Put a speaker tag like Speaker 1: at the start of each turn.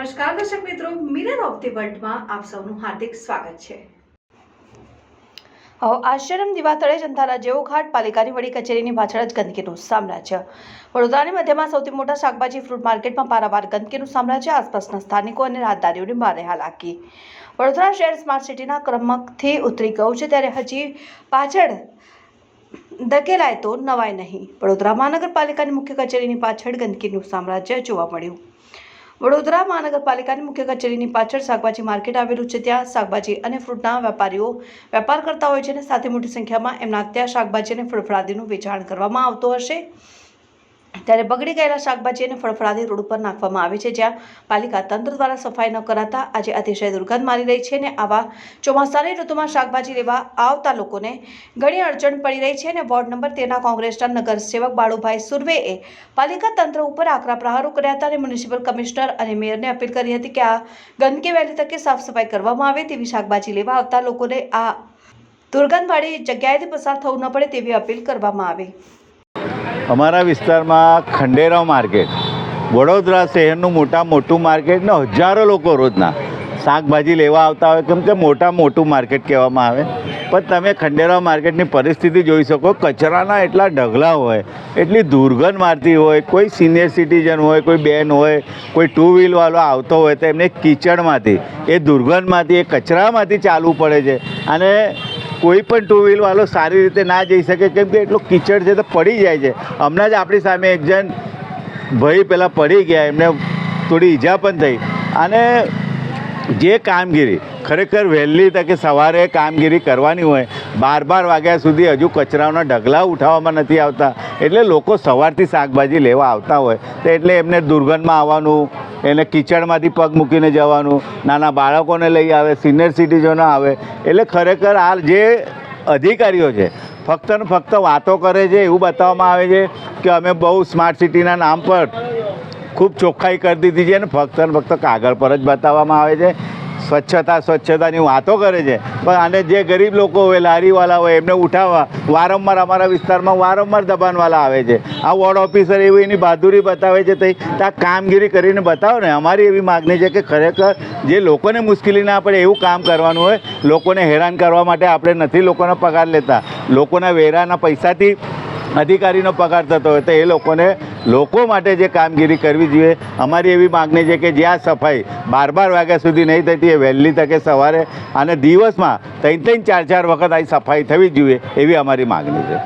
Speaker 1: નમસ્કાર દર્શક મિત્રો, મિરર ઓફ ધી વર્લ્ડમાં આપ સૌનું હાર્દિક સ્વાગત છે। આશ્રમ દીવા તળે જંધારા જેવો ઘાટ પાલિકાની વડી કચેરીની પાછળ જ ગંદકીનું સામ્રાજ્ય। વડોદરાની મધ્યમાં સૌથી મોટા શાકભાજી ફ્રૂટ માર્કેટમાં પારાવાર ગંદકીનું સામ્રાજ્ય। આસપાસના સ્થાનિકો અને રાહદારીઓને ભારે હાલાકી। વડોદરા શહેર સ્માર્ટ સિટીના ક્રમથી ઉતરી ગયું છે, ત્યારે હજી પાછળ ધકેલાય તો નવાય નહીં। વડોદરા મહાનગરપાલિકાની મુખ્ય કચેરીની પાછળ ગંદકીનું સામ્રાજ્ય જોવા મળ્યું। વડોદરા મહાનગરપાલિકાની મુખ્ય કચેરીની પાછળ શાકભાજી માર્કેટ આવેલું છે, ત્યાં શાકભાજી અને ફ્રૂટના વેપારીઓ વેપાર કરતા હોય છે અને સાથે મોટી સંખ્યામાં એમના ત્યાં શાકભાજી અને ફળફળાદીનું વેચાણ કરવામાં આવતું હશે। ત્યારે બગડી ગયેલા શાકભાજી અને ફળફળાદી રોડ ઉપર નાખવામાં આવે છે, જ્યાં પાલિકા તંત્ર દ્વારા સફાઈ ન કરાતા આજે અતિશય દુર્ગંધ મારી રહી છે અને આવા ચોમાસાની ઋતુમાં શાકભાજી લેવા આવતા લોકોને ઘણી અડચણ પડી રહી છે। અને વોર્ડ નંબર 13ના કોંગ્રેસના નગરસેવક બાળુભાઈ સુરવેએ પાલિકા તંત્ર ઉપર આકરા પ્રહારો કર્યા હતા અને મ્યુનિસિપલ કમિશનર અને મેયરને અપીલ કરી હતી કે આ ગંદકી વહેલી તકે સાફ સફાઈ કરવામાં આવે, તેવી શાકભાજી લેવા આવતા લોકોને આ દુર્ગંધવાળી જગ્યાએથી પસાર થવું ન પડે તેવી અપીલ કરવામાં આવી।
Speaker 2: અમારા વિસ્તારમાં ખંડેરાવ માર્કેટ વડોદરા શહેરનું મોટું માર્કેટ ને હજારો લોકો રોજના શાકભાજી લેવા આવતા હોય, કેમ કે મોટું માર્કેટ કહેવામાં આવે। પણ તમે ખંડેરાવ માર્કેટની પરિસ્થિતિ જોઈ શકો, કચરાના એટલા ઢગલા હોય, એટલી દુર્ગંધ મારતી હોય। કોઈ સિનિયર સિટીઝન હોય, કોઈ બેન હોય, કોઈ ટુ વ્હીલવાળો આવતો હોય તો એમને કિચડમાંથી, એ દુર્ગંધમાંથી, એ કચરામાંથી ચાલવું પડે છે અને કોઈ પણ ટુ વ્હીલવાળો સારી રીતે ના જઈ શકે, કેમ કે એટલો કીચડ છે તો પડી જાય છે। હમણાં જ આપણી સામે એક જણ ભાઈ પહેલાં પડી ગયા, એમને થોડી ઈજા પણ થઈ। અને જે કામગીરી ખરેખર વહેલી તકે સવારે કામગીરી કરવાની હોય, 12 વાગ્યા સુધી હજુ કચરાના ઢગલા ઉઠાવવામાં નથી આવતા, એટલે લોકો સવારથી શાકભાજી લેવા આવતા હોય તો એટલે એમને દુર્ગંધમાં આવવાનું, એને કિચડમાંથી પગ મૂકીને જવાનું, નાના બાળકોને લઈ આવે, સિનિયર સિટીઝનો આવે। એટલે ખરેખર આ જે અધિકારીઓ છે ફક્ત ને ફક્ત વાતો કરે છે, એવું બતાવવામાં આવે છે કે અમે બહુ સ્માર્ટ સિટીના નામ પર ખૂબ ચોખ્ખાઈ કરી દીધી છે અને ફક્ત ને ફક્ત કાગળ પર જ બતાવવામાં આવે છે। સ્વચ્છતાની વાતો કરે છે, પણ આને જે ગરીબ લોકો હોય, લારીવાળા હોય, એમને ઉઠાવવા વારંવાર અમારા વિસ્તારમાં દબાણવાળા આવે છે। આ વોર્ડ ઓફિસર એવી એની બહાદુરી બતાવે છે, તો આ કામગીરી કરીને બતાવો ને। અમારી એવી માગણી છે કે ખરેખર જે લોકોને મુશ્કેલી ના પડે એવું કામ કરવાનું હોય। લોકોને હેરાન કરવા માટે આપણે નથી લોકોનો પગાર લેતા, લોકોના વેરાના પૈસાથી અધિકારીનો પગાર થતો હોય તો એ લોકો માટે જે કામગીરી કરવી જોઈએ। અમારી એવી માગણી છે કે જ્યાં સફાઈ 12 વાગ્યા સુધી નહીં થતી, એ વહેલી તકે સવારે અને દિવસમાં 3-4 વખત આ સફાઈ થવી જોઈએ, એવી અમારી માગણી છે।